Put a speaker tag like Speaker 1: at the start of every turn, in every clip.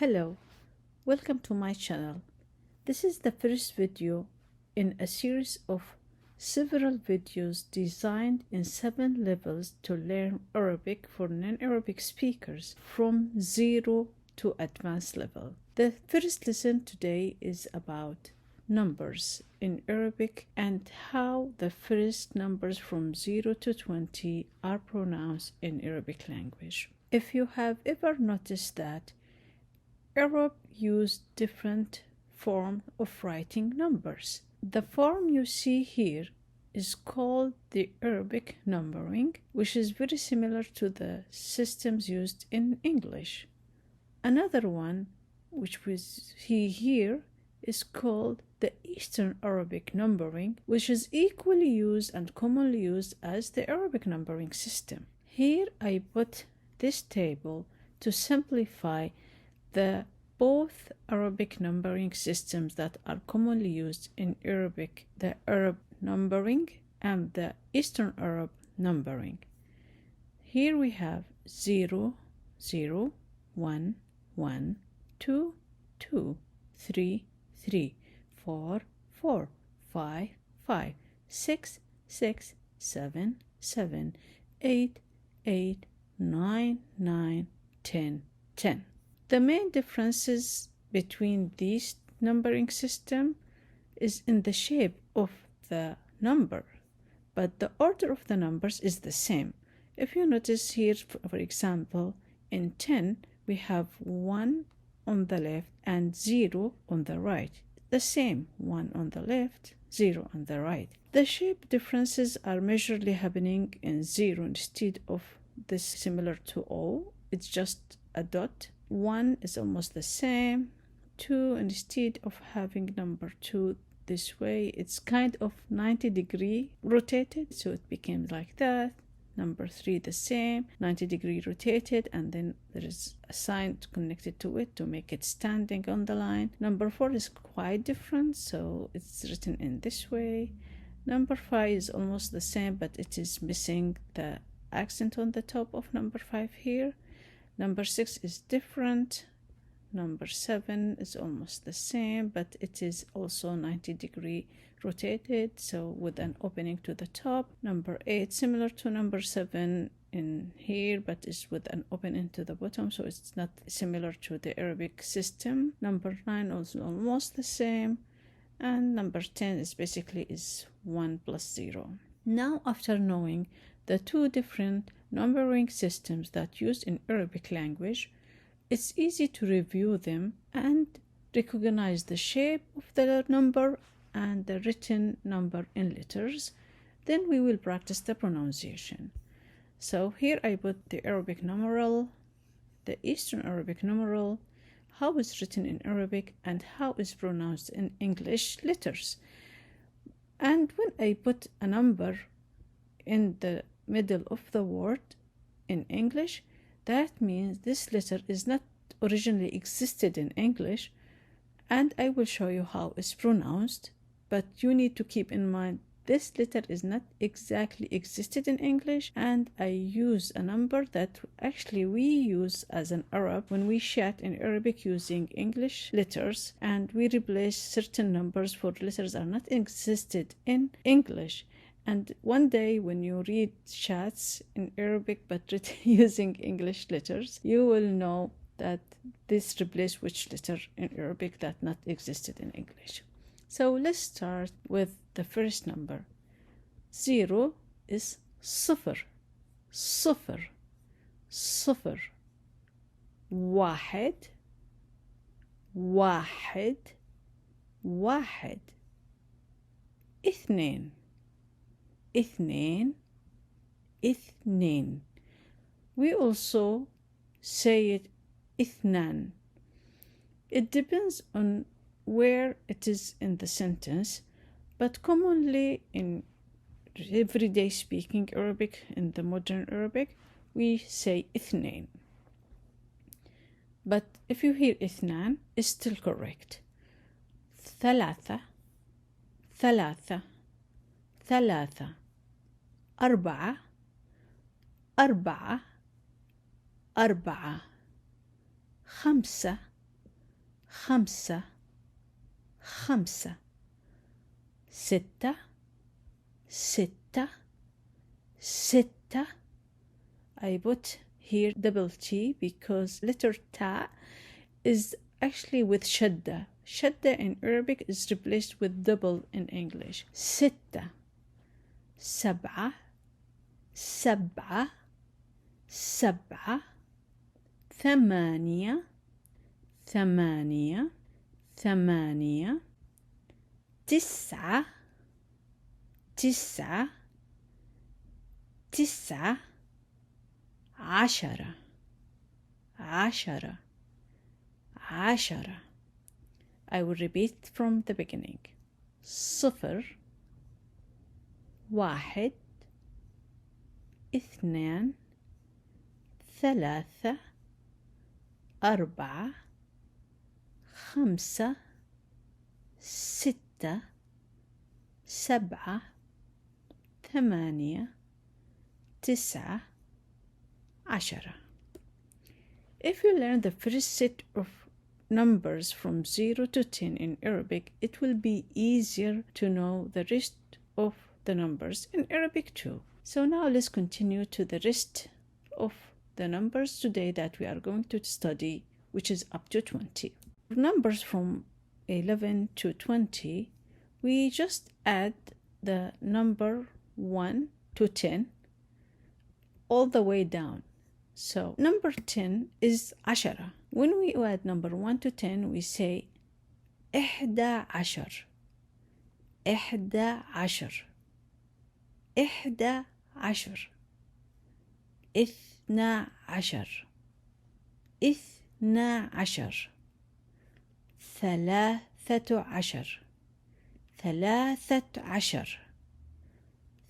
Speaker 1: Hello, welcome to my channel. This is the first video in a series of several videos designed in 7 levels to learn Arabic for non-Arabic speakers from 0 to advanced level. The first lesson today is about numbers in Arabic and how the first numbers from 0 to 20 are pronounced in Arabic language. If you have ever noticed that Arab use different form of writing numbers. The form you see here is called the Arabic numbering, which is very similar to the systems used in English. Another one, which we see here, is called the Eastern Arabic numbering, which is equally used and commonly used as the Arabic numbering system. Here I put this table to simplify the both Arabic numbering systems that are commonly used in Arabic, the Arab numbering and the Eastern Arab numbering. Here we have 0, 0, 1, 1, 2, 2, 3, 3, 4, 4, 5, 5, 6, 6, 7, 7, 8, 8, 9, 9, 10, 10. The main differences between these numbering system is in the shape of the number, but the order of the numbers is the same. If you notice here, for example, in 10, we have 1 on the left and 0 on the right. The same, 1 on the left, 0 on the right. The shape differences are majorly happening in 0 instead of this similar to O. It's just a dot. 1 is almost the same. 2, instead of having number 2 this way, it's kind of 90-degree rotated, so it became like that. Number 3 the same, 90-degree rotated, and then there is a sign connected to it to make it standing on the line. Number 4 is quite different, so it's written in this way. Number 5 is almost the same, but it is missing the accent on the top of number 5 here. Number 6 is different. Number 7 is almost the same, but it is also 90-degree rotated, so with an opening to the top. Number 8, similar to number 7 in here, but is with an opening to the bottom, so it's not similar to the Arabic system. Number 9 is almost the same, and number 10 is basically 1 plus 0. Now, after knowing the two different numbering systems that used in Arabic language, it's easy to review them and recognize the shape of the number and the written number in letters. Then we will practice the pronunciation. So here I put the Arabic numeral, the Eastern Arabic numeral, how it's written in Arabic and how it's pronounced in English letters. And when I put a number in the middle of the word in English, that means this letter is not originally existed in English, and I will show you how it's pronounced. But you need to keep in mind this letter is not exactly existed in English, and I use a number that actually we use as an Arab when we chat in Arabic using English letters, and we replace certain numbers for letters that are not existed in English. And one day when you read chats in Arabic but written using English letters, you will know that this replaces which letter in Arabic that not existed in English. So let's start with the first number. 0 is صفر, صفر, صفر. واحد, واحد, واحد. اثنين, اثنين, اثنين. We also say it اثنان. It depends on where it is in the sentence, but commonly in everyday speaking Arabic, in the modern Arabic, we say اثنين. But if you hear اثنان, it's still correct. ثلاثة, ثلاثة, ثلاثة. أربعة, أربعة, أربعة. خمسة, خمسة خمسة ستة ستة ستة. I put here double T because letter ta is actually with shadda. Shadda in Arabic is replaced with double in English. ستة سبعة سبعة سبعة ثمانية ثمانية ثمانية تسعة تسعة تسعة عشرة عشرة عشرة. I will repeat from the beginning. صفر واحد اثنان ثلاثة أربعة خمسة ستة سبعة ثمانية تسعة عشرة. If you learn the first set of numbers from 0 to 10 in Arabic, it will be easier to know the rest of the numbers in Arabic too. So now let's continue to the rest of the numbers today that we are going to study, which is up to 20. Numbers from 11 to 20, we just add the number 1 to 10 all the way down. So number 10 is عشرة. When we add number 1 to 10, we say إحدى عشر إحدى عشر إحدى عشر إثنى عشر إثنى عشر ثلاثة عشر ثلاثة عشر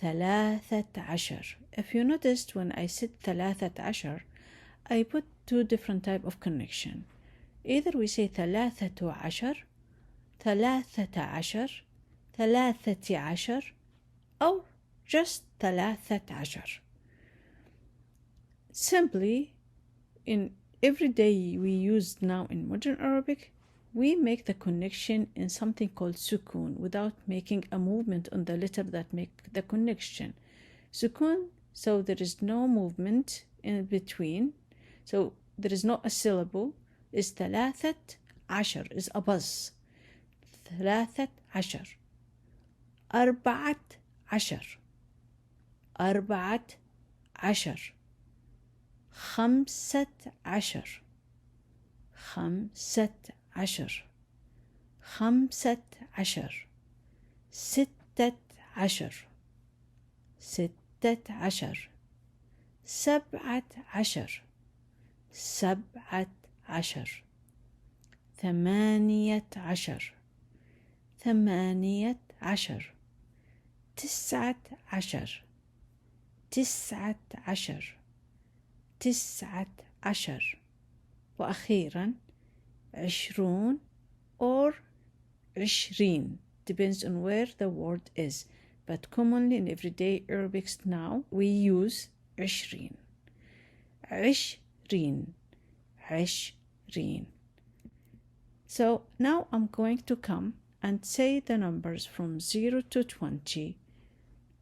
Speaker 1: ثلاثة عشر. If you noticed when I said ثلاثة عشر, I put two different type of connection. Either we say ثلاثة عشر ثلاثة عشر ثلاثة عشر أو just ثلاثة عشر. Simply, in every day we use now in modern Arabic, we make the connection in something called sukun without making a movement on the letter that make the connection. Sukun, so there is no movement in between, so there is not a syllable, is ثلاثة عشر, is a buzz. ثلاثة عشر أربعة عشر أربعة عشر خمسة عشر خمسة عشر خمسة عشر ستة عشر ستة عشر سبعة عشر سبعة عشر ثمانية عشر ثمانية عشر تسعة عشر تسعة عشر تسعة عشر وأخيرا عشرون or عشرين, depends on where the word is, but commonly in everyday Arabics now we use عشرين عشرين عشرين. So now I'm going to come and say the numbers from 0 to 20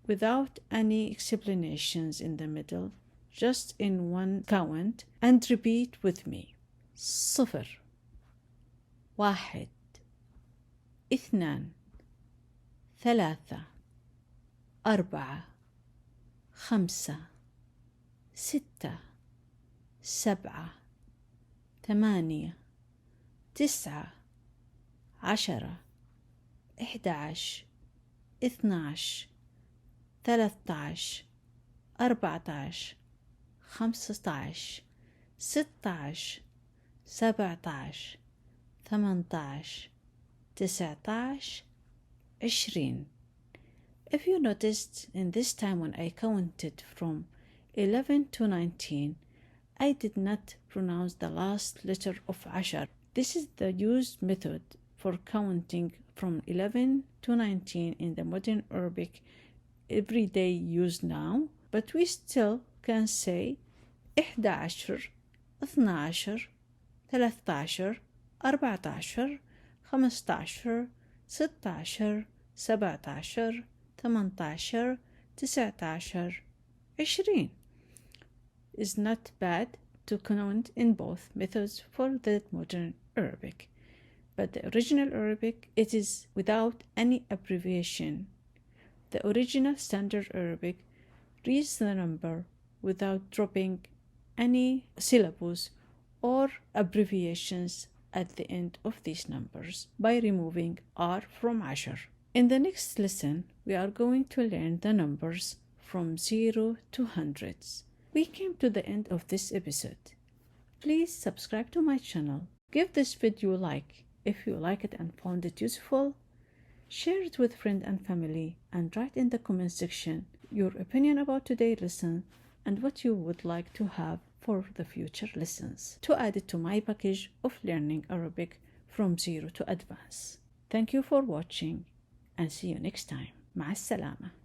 Speaker 1: without any explanations in the middle, just in one count, and repeat with me. صفر واحد اثنان ثلاثة أربعة خمسة ستة سبعة ثمانية تسعة عشرة إحدى عشر اثنى عشر ثلاثة عشر أربعة عشر خمسة عشر ستة عشر سبعة عشر ثمانية عشر تسعة عشر عشرين. If you noticed in this time when I counted from 11 to 19, I did not pronounce the last letter of عشر. This is the used method for counting from 11 to 19 in the modern Arabic everyday use now, but we still can say إحدى عشر اثنى عشر ثلاثة عشر 14 15 16 17 18 19 20. Is not bad to count in both methods for the modern Arabic, but the original Arabic, it is without any abbreviation. The original standard Arabic reads the number without dropping any syllables or abbreviations at the end of these numbers by removing R from 10. In the next lesson, we are going to learn the numbers from 0 to hundreds. We came to the end of this episode. Please subscribe to my channel. Give this video a like if you like it and found it useful. Share it with friends and family and write in the comment section your opinion about today's lesson and what you would like to have for the future lessons to add it to my package of learning Arabic from 0 to advanced. Thank you for watching and see you next time. مع السلامة.